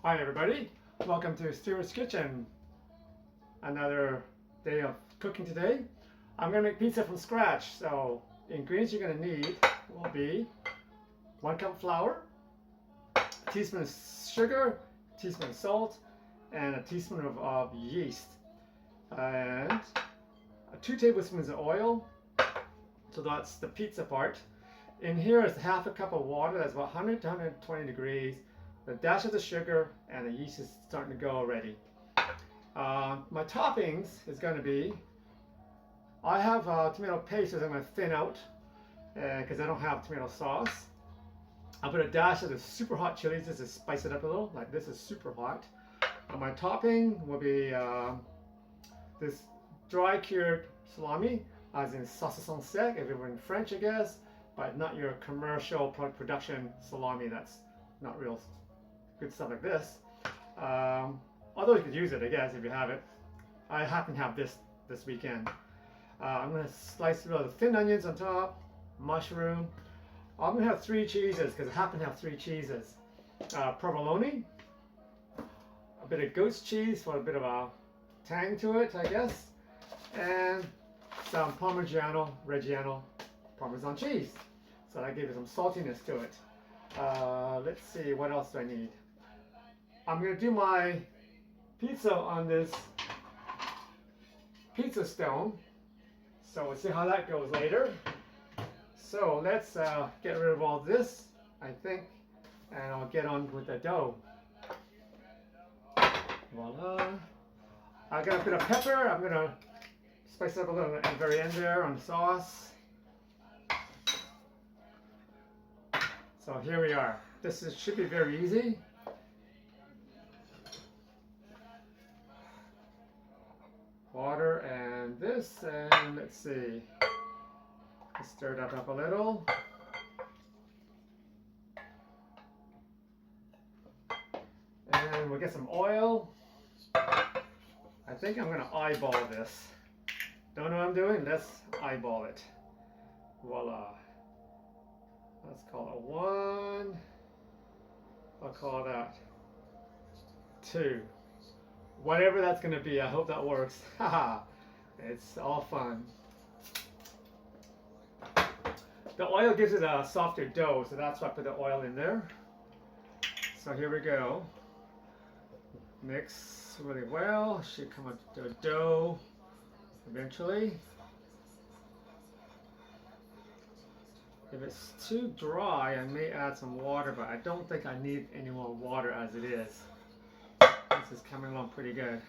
Hi everybody, welcome to Stuart's Kitchen. Another day of cooking today. I'm going to make pizza from scratch, so the ingredients you're going to need will be 1 cup flour, a teaspoon of sugar, a teaspoon of salt, and a teaspoon of yeast, and 2 tablespoons of oil. So that's the pizza part. In here is half a cup of water, that's about 100 to 120 degrees. The dash of the sugar, and the yeast is starting to go already. My toppings is going to be, I have tomato paste that I'm going to thin out because I don't have tomato sauce. I'll put a dash of the super hot chilies just to spice it up a little, like this is super hot. My topping will be this dry cured salami, as in saucisson sec, if it were in French I guess, but not your commercial production salami that's not real good stuff like this. Although you could use it, I guess, if you have it. I happen to have this weekend. I'm going to slice a little thin onions on top, mushroom. I'm going to have 3 cheeses because I happen to have 3 cheeses. Provolone, a bit of goat's cheese for a bit of a tang to it, I guess, and some Parmigiano Reggiano Parmesan cheese. So that gives it some saltiness to it. Let's see, what else do I need? I'm going to do my pizza on this pizza stone, so we'll see how that goes later. So let's get rid of all this, I think, and I'll get on with the dough. Voila. I got a bit of pepper. I'm going to spice it up a little at the very end there on the sauce. So here we are. Should be very easy. Water and this, and let's see. Stir that up a little. And we'll get some oil. I think I'm going to eyeball this. Don't know what I'm doing? Let's eyeball it. Voila. Let's call it 1. I'll call that 2. Whatever that's going to be, I hope that works. Haha, it's all fun. The oil gives it a softer dough, so that's why I put the oil in there. So here we go. Mix really well. Should come up to a dough eventually. If it's too dry, I may add some water, but I don't think I need any more water as it is. This is coming along pretty good.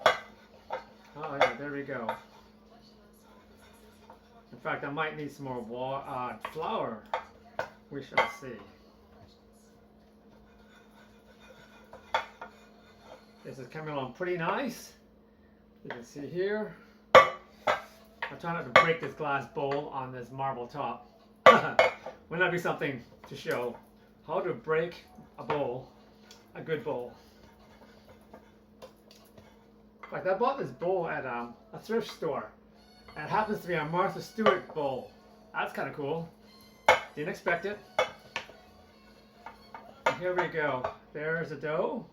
Oh yeah, there we go. In fact, I might need some more flour. We shall see. This is coming along pretty nice. You can see here. I'm trying not to break this glass bowl on this marble top. Wouldn't that be something to show? How to break a bowl, a good bowl. In fact, I bought this bowl at a thrift store. And it happens to be a Martha Stewart bowl. That's kind of cool. Didn't expect it. And here we go. There's the dough.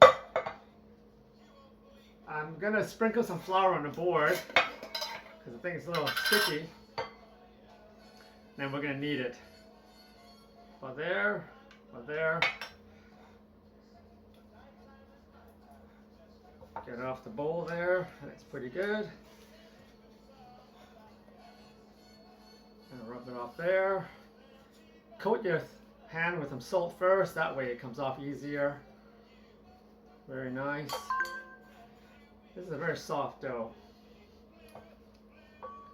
I'm going to sprinkle some flour on the board because I think it's a little sticky. Then we're going to knead it. About there, about there. Get it off the bowl there. That's pretty good. And rub it off there. Coat your hand with some salt first. That way it comes off easier. Very nice. This is a very soft dough,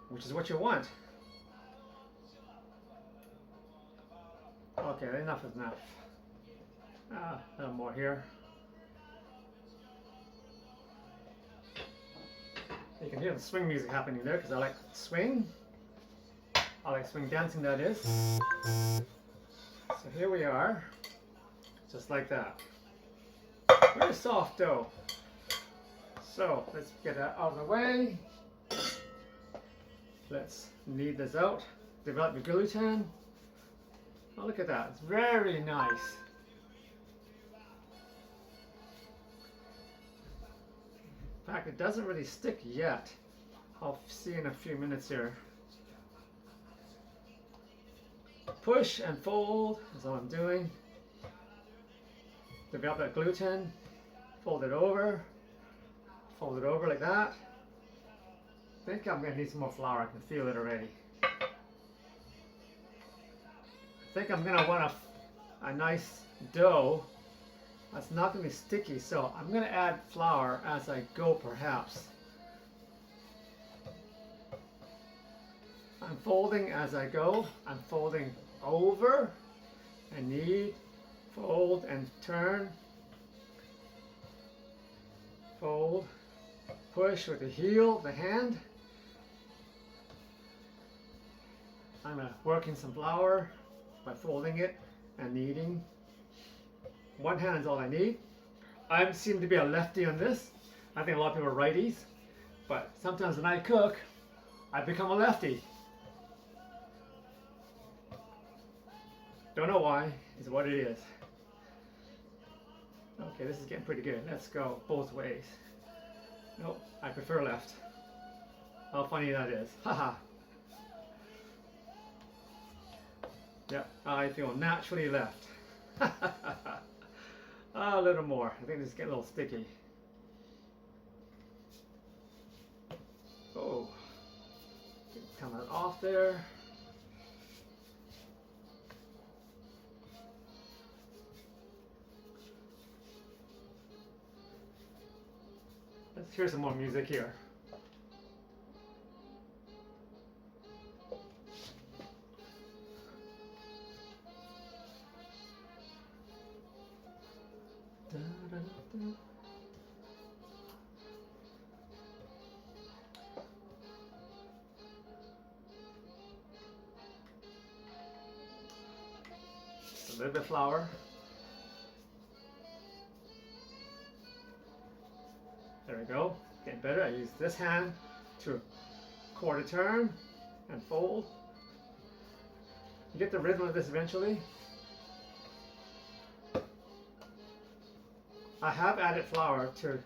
which is what you want. Okay, enough is enough. A little more here. You can hear the swing music happening there because I like swing. I like swing dancing, that is. So here we are, just like that. Very soft dough. So let's get that out of the way. Let's knead this out. Develop your gluten. Oh, look at that. It's very nice. fact, it doesn't really stick yet. I'll see in a few minutes here. Push and fold is all I'm doing. Develop that gluten, fold it over like that. I think I'm going to need some more flour. I can feel it already. I think I'm going to want a nice dough that's not going to be sticky, so I'm going to add flour as I go perhaps. I'm folding as I go. I'm folding over and knead, fold and turn, fold, push with the heel, the hand. I'm working some flour by folding it and kneading. One hand is all I need. I seem to be a lefty on this. I think a lot of people are righties, but sometimes when I cook, I become a lefty. Don't know why, it's what it is. Okay, this is getting pretty good. Let's go both ways. Nope, I prefer left. How funny that is. Haha. Yep, I feel naturally left. A little more. I think this is getting a little sticky. Oh, come off there. Let's hear some more music here. Da, da, da. A little bit of flour. There we go. Getting better. I use this hand to quarter turn and fold. You get the rhythm of this eventually. I have added flour to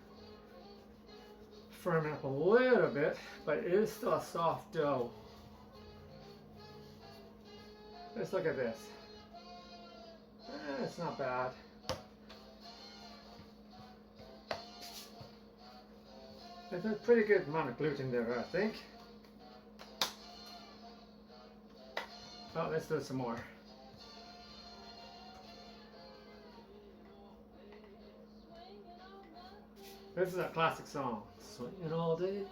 firm it up a little bit, but it is still a soft dough. Let's look at this. It's not bad. There's a pretty good amount of gluten there, I think. Oh, let's do some more. This is a classic song. Swinging all day.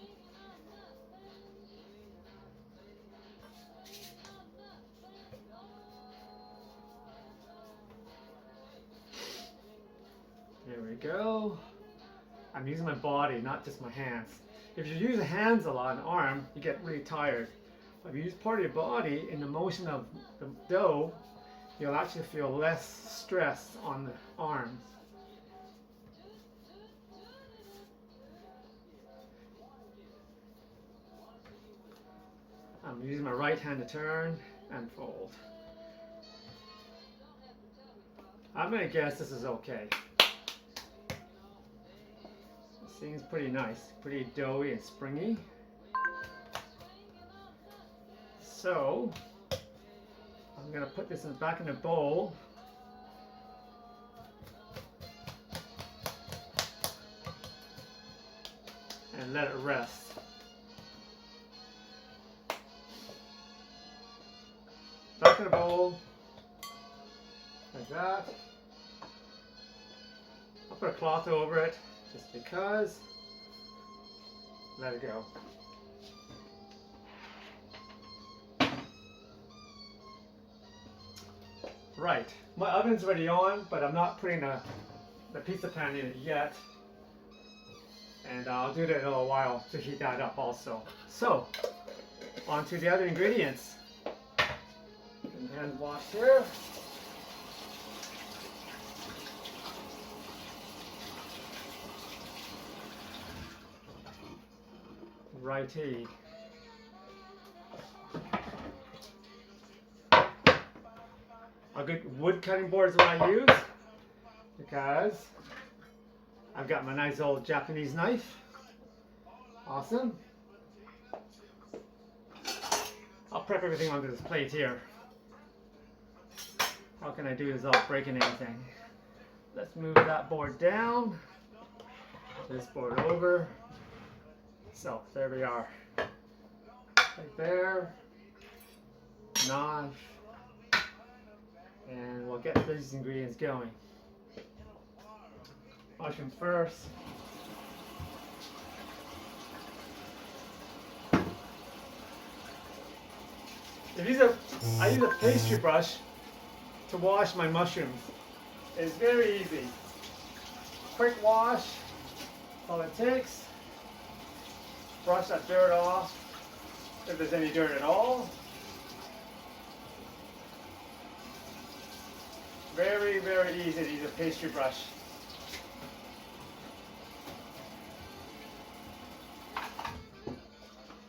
There we go. I'm using my body, not just my hands. If you use the hands a lot, an arm, you get really tired. But if you use part of your body in the motion of the dough, you'll actually feel less stress on the arms. I'm using my right hand to turn and fold. I'm going to guess this is okay. Seems pretty nice, pretty doughy and springy. So I'm going to put this back in the bowl. And let it rest. Back in the bowl, like that. I'll put a cloth over it. Just because. Let it go. Right, my oven's already on, but I'm not putting the pizza pan in it yet. And I'll do that in a little while to heat that up also. So, on to the other ingredients. Hand wash here. Righty. A good wood cutting board is what I use because I've got my nice old Japanese knife Awesome. I'll prep everything onto this plate here. How can I do this without breaking anything? Let's move that board down. This board over. So there we are. Right there. Knife. And we'll get these ingredients going. Mushroom first. I use a pastry brush to wash my mushrooms. It's very easy. Quick wash, that's all it takes. Brush that dirt off, if there's any dirt at all. Very, very easy to use a pastry brush.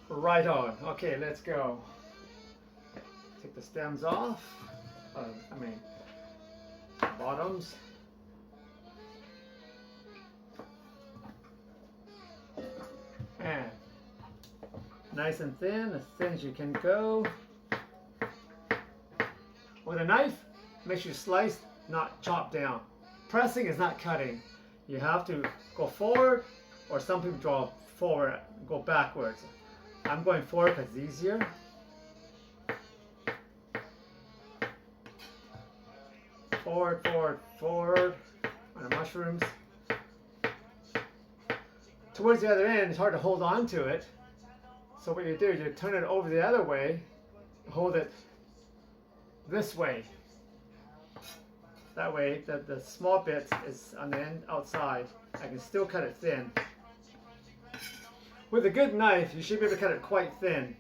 Right on. Okay, let's go. Take the stems off. Bottoms. And nice and thin, as thin as you can go. With a knife, make sure you slice, not chop down. Pressing is not cutting. You have to go forward, or some people draw forward, go backwards. I'm going forward because it's easier. Forward, forward, forward on the mushrooms. Towards the other end, it's hard to hold on to it. So what you do is you turn it over the other way, hold it this way. That way, the small bit is on the end outside. I can still cut it thin. With a good knife, you should be able to cut it quite thin.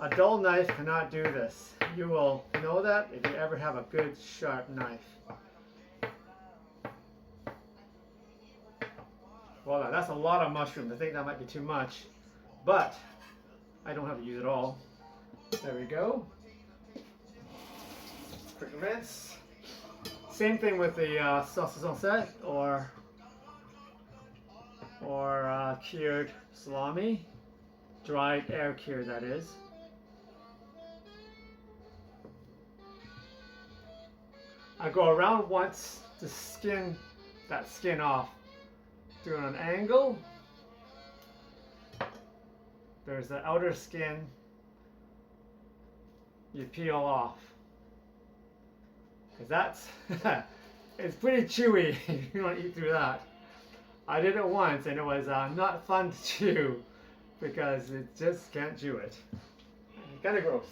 A dull knife cannot do this. You will know that if you ever have a good sharp knife. Voila, that's a lot of mushrooms. I think that might be too much, but I don't have to use it all. There we go. Quick rinse. Same thing with the saucisson set or cured salami, dried air cured, that is. I go around once to skin that skin off. Do it on an angle. There's the outer skin you peel off. Because that's, it's pretty chewy if you don't eat through that. I did it once and it was not fun to chew because it just can't chew it. Kind of gross.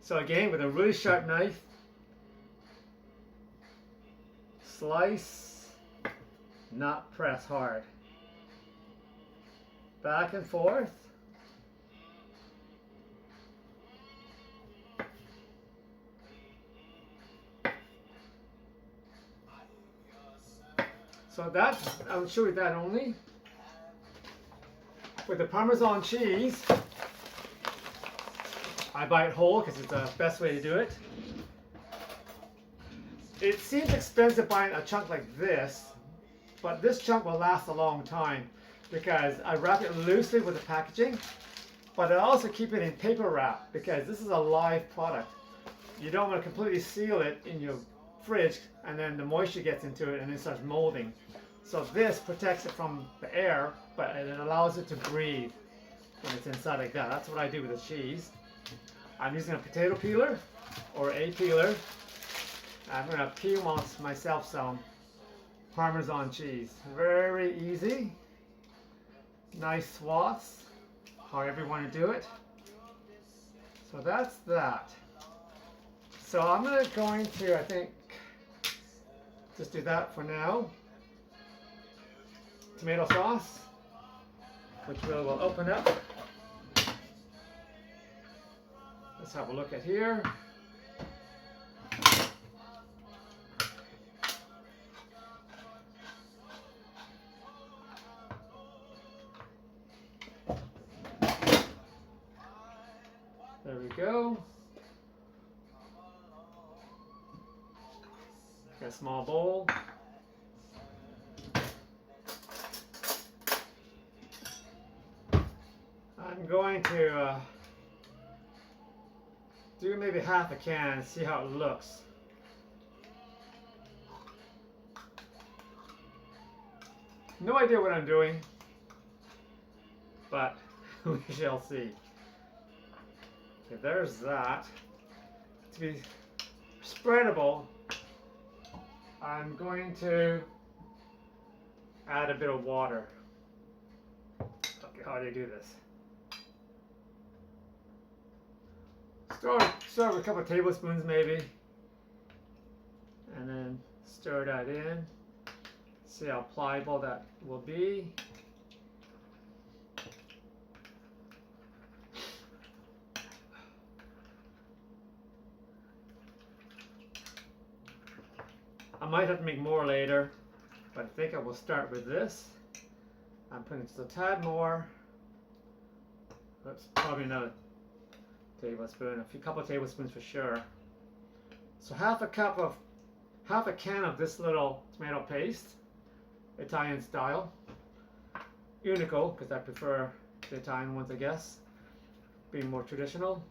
So again, with a really sharp knife, slice, not press hard. Back and forth. So that, I'll show you that only. With the Parmesan cheese, I buy it whole because it's the best way to do it. It seems expensive buying a chunk like this, but this chunk will last a long time because I wrap it loosely with the packaging, but I also keep it in paper wrap because this is a live product. You don't want to completely seal it in your fridge and then the moisture gets into it and it starts molding. So this protects it from the air, but it allows it to breathe when it's inside like that. That's what I do with the cheese. I'm using a potato peeler or a peeler. I'm going to peel myself some Parmesan cheese. Very easy. Nice swaths, however you want to do it. So that's that. So I'm going to, I think, just do that for now. Tomato sauce, which we'll open up. Let's have a look at here. There we go. Got a small bowl. going to do maybe half a can and see how it looks. No idea what I'm doing, but we shall see. Okay, there's that. To be spreadable, I'm going to add a bit of water. Okay, how do you do this? Start with a couple of tablespoons maybe, and then stir that in. See how pliable that will be. I might have to make more later, but I think I will start with this. I'm putting just a tad more. Oops, probably another tablespoon, a couple of tablespoons for sure. So half a can of this little tomato paste, Italian style, unico, because I prefer the Italian ones, I guess, being more traditional.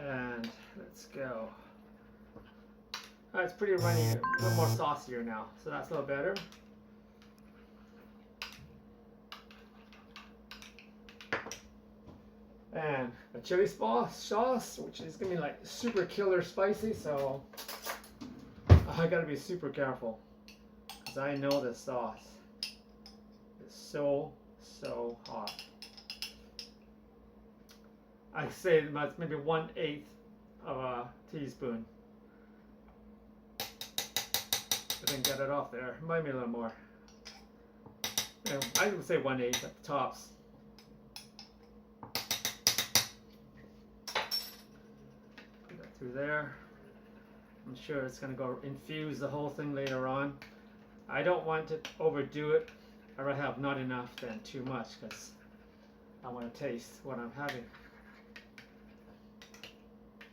And let's go. It's pretty runny, a little more saucier now, so that's a little better. And a chili sauce, which is gonna be like super killer spicy, so I gotta be super careful, because I know this sauce is so hot. I say about maybe 1/8 of a teaspoon. If I can get it off there, might be a little more. Yeah, I would say 1/8 at the tops. Put that through there. I'm sure it's going to go infuse the whole thing later on. I don't want to overdo it. I'd rather have not enough than too much, because I want to taste what I'm having.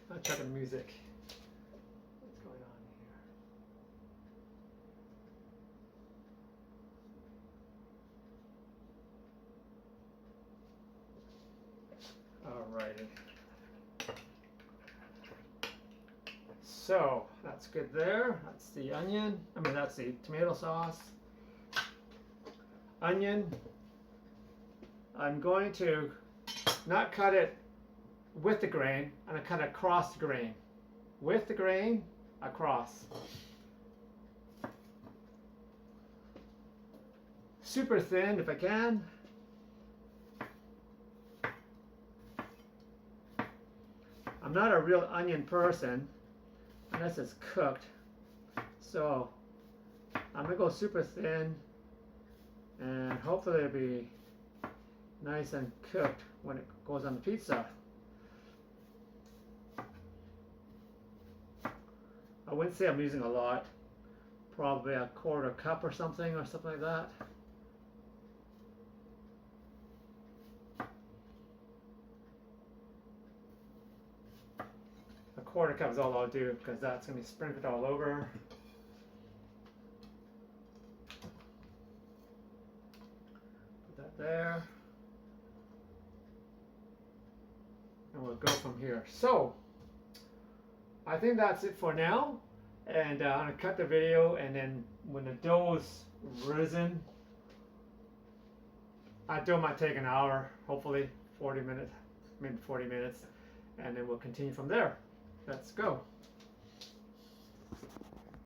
I'll check the music. What's going on here? Alrighty. So that's good there. That's the onion. That's the tomato sauce. Onion. I'm going to not cut it with the grain, and I cut across the grain. With the grain, across. Super thin if I can. I'm not a real onion person unless it's cooked. So I'm gonna go super thin, and hopefully it'll be nice and cooked when it goes on the pizza. I wouldn't say I'm using a lot, probably a 1/4 cup or something like that. A 1/4 cup is all I'll do, because that's going to be sprinkled all over. Put that there. And we'll go from here. So I think that's it for now, and I'm going to cut the video, and then when the dough is risen, that dough might take an hour, hopefully 40 minutes, maybe 40 minutes, and then we'll continue from there. Let's go.